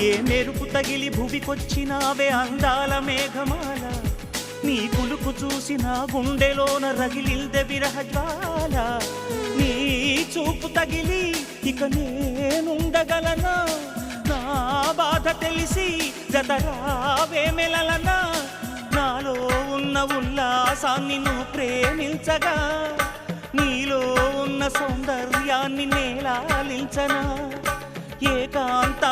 ఏ మెరుపు తగిలి భువికొచ్చినావే అందాల మేఘమాల నీ కులుకు చూసిన గుండెలోన రగిలిల్దె విరహ జ్వాల నీ చూపు తగిలి ఇక నేనుండగలనా నా బాధ తెలిసి జతరావే మెలలనా నాలో ఉన్న ఉల్లాసాన్ని నువ్వు ప్రేమించగా నీలో ఉన్న సౌందర్యాన్ని నేలాలించనా ఏకాంత